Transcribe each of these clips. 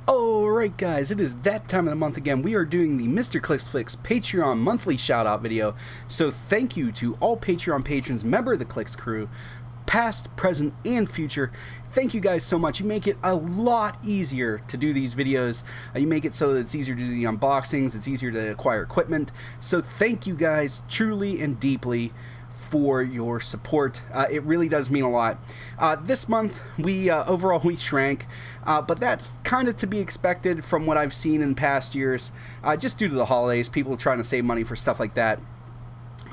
Alright guys, it is that time of the month again. We are doing the Mr. Clicksflix Patreon monthly shout out video. So thank you to all Patreon patrons, member of the Clicks crew, past, present, and future. Thank you guys so much. You make it a lot easier to do these videos. You make it so that it's easier to do the unboxings, it's easier to acquire equipment. So thank you guys truly and deeply for your support. It really does mean a lot. This month we overall we shrank, but that's kind of to be expected from what I've seen in past years, just due to the holidays, people trying to save money for stuff like that.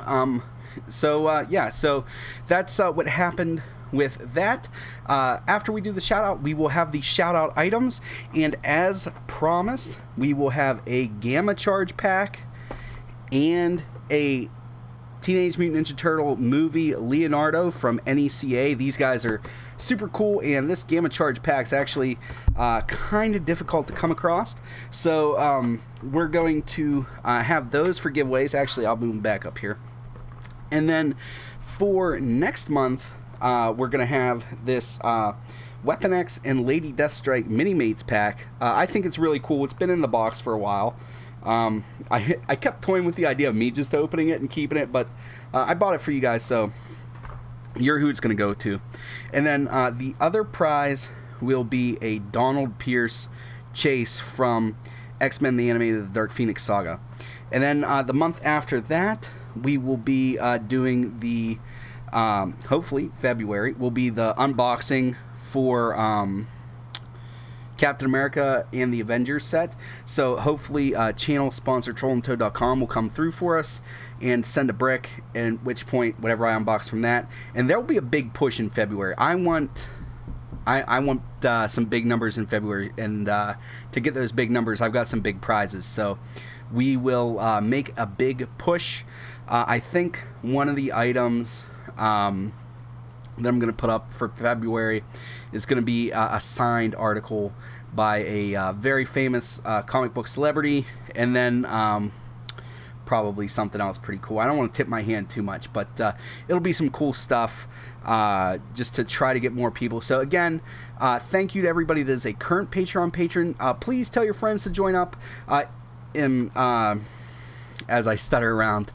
Yeah, so that's what happened with that. After we do the shout out, we will have the shout out items, and as promised, we will have a Gamma Charge pack and a Teenage Mutant Ninja Turtle movie Leonardo from NECA. These guys are super cool, and this Gamma Charge pack is actually kind of difficult to come across. So we're going to have those for giveaways. Actually, I'll move them back up here. And then for next month, we're going to have this Weapon X and Lady Deathstrike Mini-Mates pack. I think it's really cool. It's been in the box for a while. I kept toying with the idea of me just opening it and keeping it, but I bought it for you guys, so you're who it's going to go to. And then the other prize will be a Donald Pierce chase from X-Men the Animated The Dark Phoenix Saga. And then the month after that, we will be doing the, hopefully February, will be the unboxing for Captain America and the Avengers set. So hopefully channel sponsor trollandtoad.com will come through for us and send a brick, at which point whatever I unbox from that, and there will be a big push in February. I want some big numbers in February, and to get those big numbers I've got some big prizes, so we will make a big push. I think one of the items that I'm going to put up for February is going to be a signed article by a very famous comic book celebrity, and then probably something else pretty cool. I don't want to tip my hand too much, but it'll be some cool stuff just to try to get more people. So again, thank you to everybody that is a current Patreon patron. Please tell your friends to join up. As I stutter around,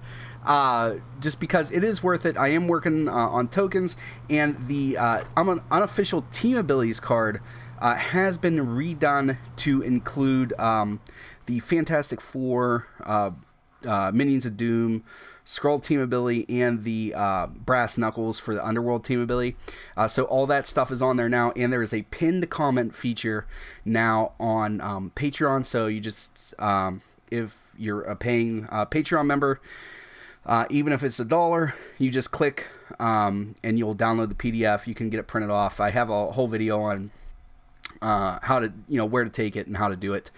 just because it is worth it. I am working on tokens, and the I'm an unofficial Team Abilities card has been redone to include the Fantastic Four, Minions of Doom, Skrull Team Ability, and the Brass Knuckles for the Underworld Team Ability. So all that stuff is on there now, and there is a pinned comment feature now on Patreon. So you just if you're a paying Patreon member, even if it's $1, you just click and you'll download the PDF. You can get it printed off. I have a whole video on how to, where to take it and how to do it.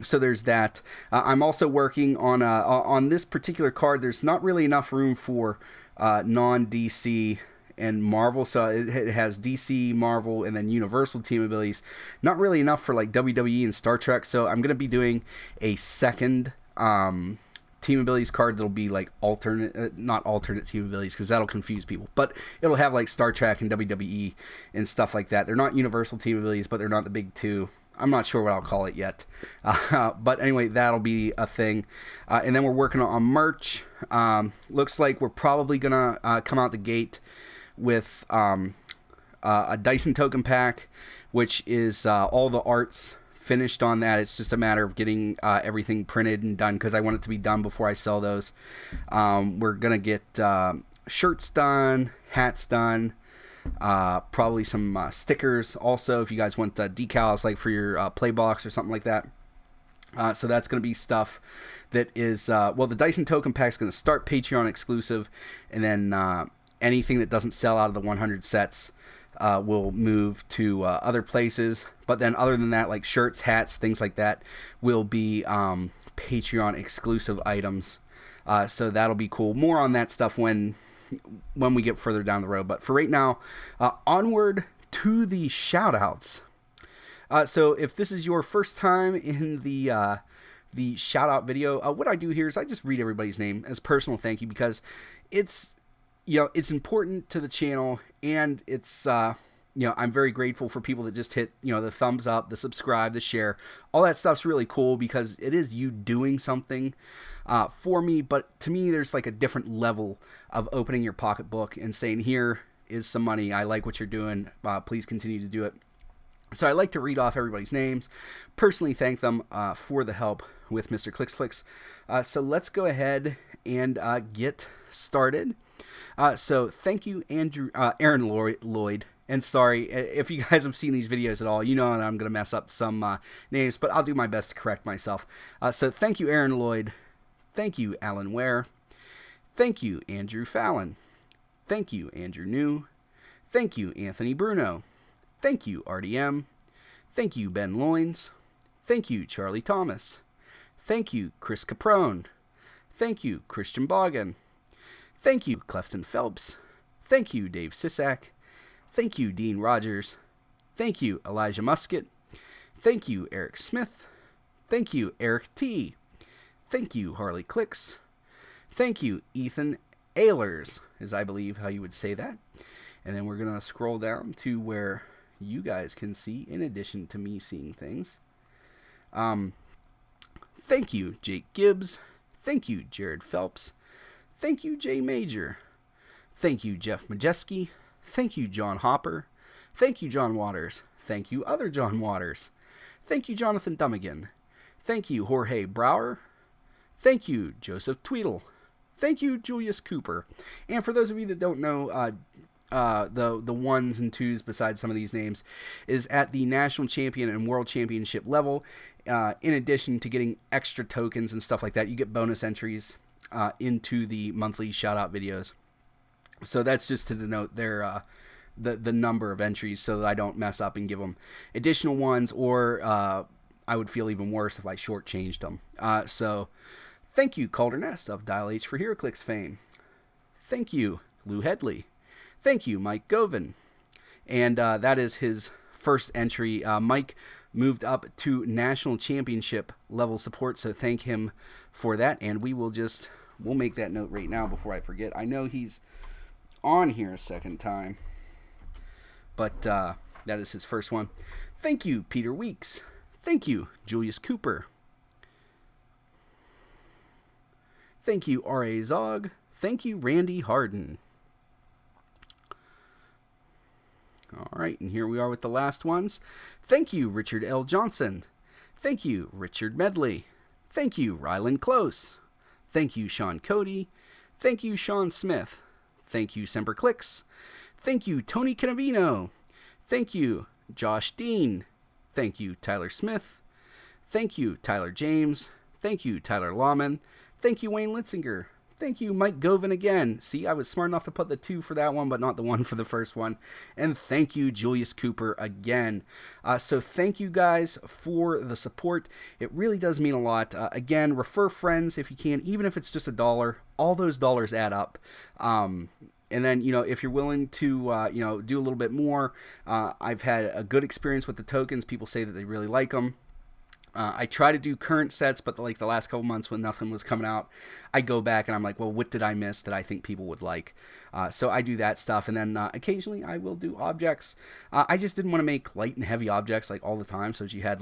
So there's that. I'm also working on this particular card. There's not really enough room for non-DC and Marvel, so it has DC, Marvel, and then Universal Team Abilities. Not really enough for like WWE and Star Trek, so I'm going to be doing a second Team Abilities card that'll be like not alternate Team Abilities, because that'll confuse people, but it'll have like Star Trek and WWE and stuff like that. They're not Universal Team Abilities, but they're not the big two. I'm not sure what I'll call it yet, but anyway, that'll be a thing. And then we're working on merch. Looks like we're probably gonna come out the gate with a Dyson token pack, which is all the arts finished on that. It's just a matter of getting everything printed and done, because I want it to be done before I sell those. We're gonna get shirts done, hats done, probably some stickers also, if you guys want decals like for your play box or something like that. So that's going to be stuff that is well, the Dyson token pack is going to start Patreon exclusive, and then anything that doesn't sell out of the 100 sets will move to other places. But then other than that, like shirts, hats, things like that, will be Patreon exclusive items. So that'll be cool. More on that stuff when we get further down the road. But for right now, onward to the shout outs. So if this is your first time in the shout out video, what I do here is I just read everybody's name as personal thank you, because it's it's important to the channel, and it's I'm very grateful for people that just hit, the thumbs up, the subscribe, the share. All that stuff's really cool because it is you doing something for me. But to me, there's like a different level of opening your pocketbook and saying, here is some money. I like what you're doing. Please continue to do it. So I like to read off everybody's names, personally thank them for the help with Mr. Clix. So let's go ahead and get started. So thank you, Aaron Lloyd. And sorry, if you guys have seen these videos at all, you know that I'm going to mess up some names, but I'll do my best to correct myself. So thank you, Aaron Lloyd. Thank you, Alan Ware. Thank you, Andrew Fallon. Thank you, Andrew New. Thank you, Anthony Bruno. Thank you, RDM. Thank you, Ben Loins. Thank you, Charlie Thomas. Thank you, Chris Caprone. Thank you, Christian Bogan. Thank you, Clefton Phelps. Thank you, Dave Sisak. Thank you, Dean Rogers. Thank you, Elijah Musket. Thank you, Eric Smith. Thank you, Eric T. Thank you, Harley Clicks. Thank you, Ethan Ehlers, is I believe how you would say that. And then we're going to scroll down to where you guys can see, in addition to me seeing things. Thank you, Jake Gibbs. Thank you, Jared Phelps. Thank you, Jay Major. Thank you, Jeff Majeski. Thank you, John Hopper. Thank you, John Waters. Thank you, other John Waters. Thank you, Jonathan Dummigan. Thank you, Jorge Brower. Thank you, Joseph Tweedle. Thank you, Julius Cooper. And for those of you that don't know, the ones and twos besides some of these names is at the national champion and world championship level. In addition to getting extra tokens and stuff like that, you get bonus entries into the monthly shout out videos. So that's just to denote their the number of entries so that I don't mess up and give them additional ones, or I would feel even worse if I shortchanged them. So thank you, Calder Nest of Dial H for Heroclix fame. Thank you, Lou Headley. Thank you, Mike Govan. And that is his first entry. Mike moved up to national championship level support, so thank him for that. And we'll make that note right now before I forget. I know he's on here a second time, but that is his first one. Thank you, Peter Weeks. Thank you, Julius Cooper. Thank you, R.A. Zog. Thank you, Randy Harden. All right, and here we are with the last ones. Thank you, Richard L. Johnson. Thank you, Richard Medley. Thank you, Rylan Close. Thank you, Sean Cody. Thank you, Sean Smith. Thank you, Semper Clicks. Thank you, Tony Canavino. Thank you, Josh Dean. Thank you, Tyler Smith. Thank you, Tyler James. Thank you, Tyler Lawman. Thank you, Wayne Litzinger. Thank you, Mike Govan again. See, I was smart enough to put the 2 for that one, but not the 1 for the first one. And thank you, Julius Cooper, again. So thank you guys for the support. It really does mean a lot. Again, refer friends if you can, even if it's just $1. All those dollars add up. And then, if you're willing to, do a little bit more, I've had a good experience with the tokens. People say that they really like them. I try to do current sets, but the last couple months when nothing was coming out, I go back and I'm like, well, what did I miss that I think people would like? So I do that stuff, and then occasionally I will do objects. I just didn't want to make light and heavy objects all the time, so if you had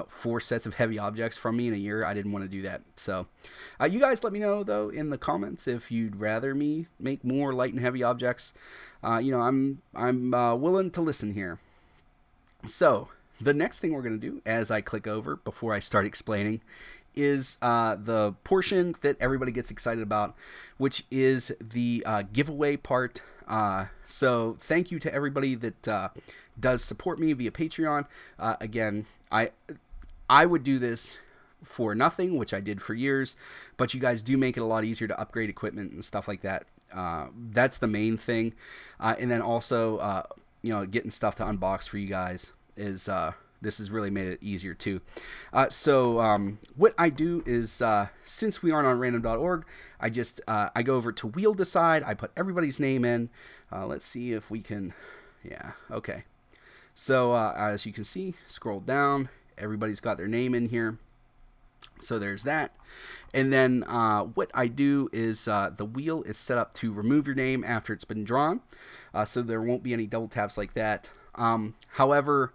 4 sets of heavy objects from me in a year, I didn't want to do that. So you guys let me know, though, in the comments if you'd rather me make more light and heavy objects. I'm willing to listen here. So the next thing we're going to do, as I click over before I start explaining, is the portion that everybody gets excited about, which is the giveaway part. So thank you to everybody that does support me via Patreon. Again, I would do this for nothing, which I did for years, but you guys do make it a lot easier to upgrade equipment and stuff like that. That's the main thing. And then also, getting stuff to unbox for you guys is this has really made it easier too. So what I do is, since we aren't on random.org, I go over to Wheel Decide. I put everybody's name in. Let's see if we can. Yeah, okay. So as you can see, scroll down. Everybody's got their name in here. So there's that. And then what I do is the wheel is set up to remove your name after it's been drawn. So there won't be any double taps like that. However,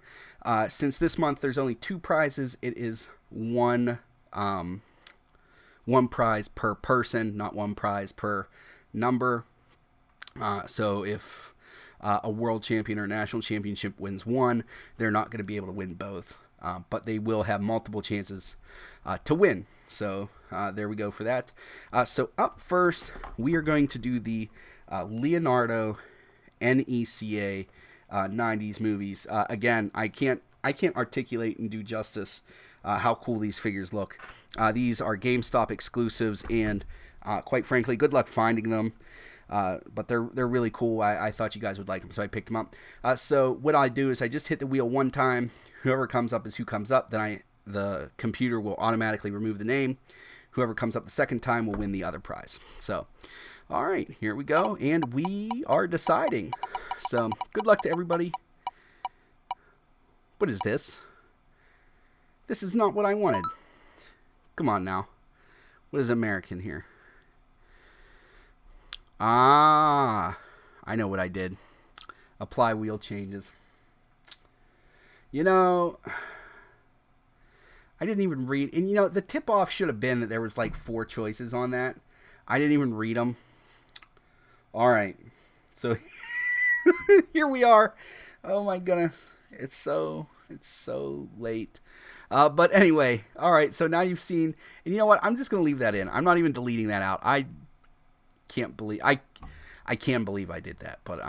since this month there's only 2 prizes, it is one prize per person, not 1 prize per number. So if a world champion or a national championship wins 1, they're not going to be able to win both. But they will have multiple chances to win. So there we go for that. So up first, we are going to do the Leonardo NECA 90s movies. Again, I can't articulate and do justice how cool these figures look. These are GameStop exclusives, and quite frankly, good luck finding them. But they're really cool. I thought you guys would like them, so I picked them up. So what I do is I just hit the wheel 1 time. Whoever comes up is who comes up. Then the computer will automatically remove the name. Whoever comes up the second time will win the other prize. So, all right, here we go, and we are deciding. So, good luck to everybody. What is this? This is not what I wanted. Come on now. What is American here? Ah, I know what I did. Apply wheel changes. You know, I didn't even read, and you know, the tip-off should have been that there was like 4 choices on that. I didn't even read them. All right, so here we are. Oh my goodness, it's so late. But anyway, all right. So now you've seen, and you know what? I'm just gonna leave that in. I'm not even deleting that out. I can't believe I can believe I did that, but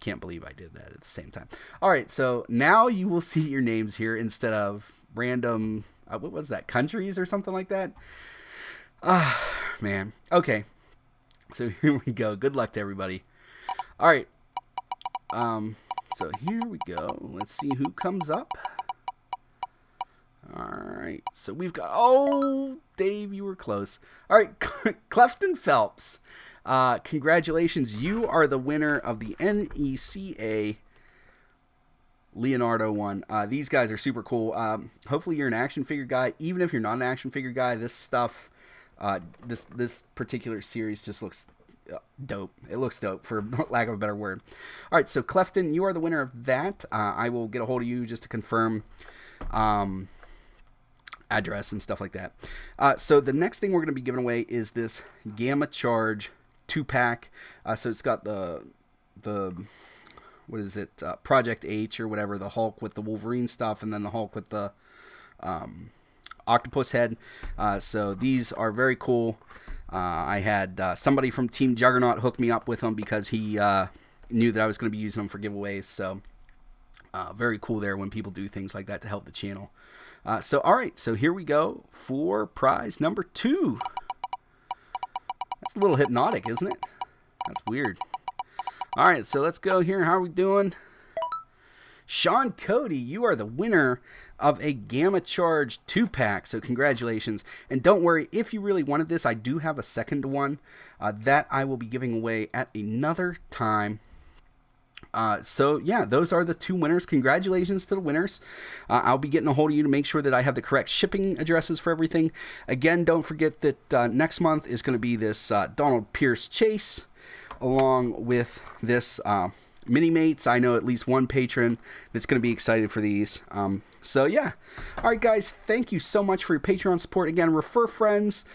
can't believe I did that at the same time. All right, so now you will see your names here instead of random, what was that, countries or something like that? Man. Okay, so here we go. Good luck to everybody. All right, so here we go. Let's see who comes up. All right, so we've got, oh, Dave, you were close. All right, Clefton Phelps. Congratulations, you are the winner of the NECA Leonardo one. These guys are super cool. Hopefully you're an action figure guy. Even if you're not an action figure guy, this stuff, this particular series just looks dope. It looks dope, for lack of a better word. All right, so Clefton, you are the winner of that. I will get a hold of you just to confirm address and stuff like that. So the next thing we're going to be giving away is this Gamma Charge 2-pack. So it's got the what is it, Project H or whatever, the Hulk with the Wolverine stuff, and then the Hulk with the octopus head. So these are very cool. I had somebody from Team Juggernaut hook me up with them because he knew that I was going to be using them for giveaways. So very cool there when people do things like that to help the channel. So all right, so here we go for prize number 2. That's a little hypnotic, isn't it? That's weird. All right, so let's go here. How are we doing? Sean Cody, you are the winner of a Gamma Charge 2-pack, so congratulations. And don't worry, if you really wanted this, I do have a second one that I will be giving away at another time. So yeah, those are the 2 winners. Congratulations to the winners. I'll be getting a hold of you to make sure that I have the correct shipping addresses for everything. Again, don't forget that next month is going to be this Donald Pierce Chase, along with this Mini Mates. I know at least one patron that's going to be excited for these. So yeah. All right, guys, thank you so much for your Patreon support. Again, refer friends.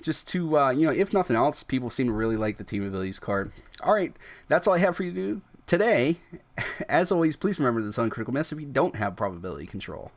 Just to, you know, if nothing else, people seem to really like the Team Abilities card. All right, that's all I have for you to do today. As always, please remember this uncritical mess if you don't have probability control.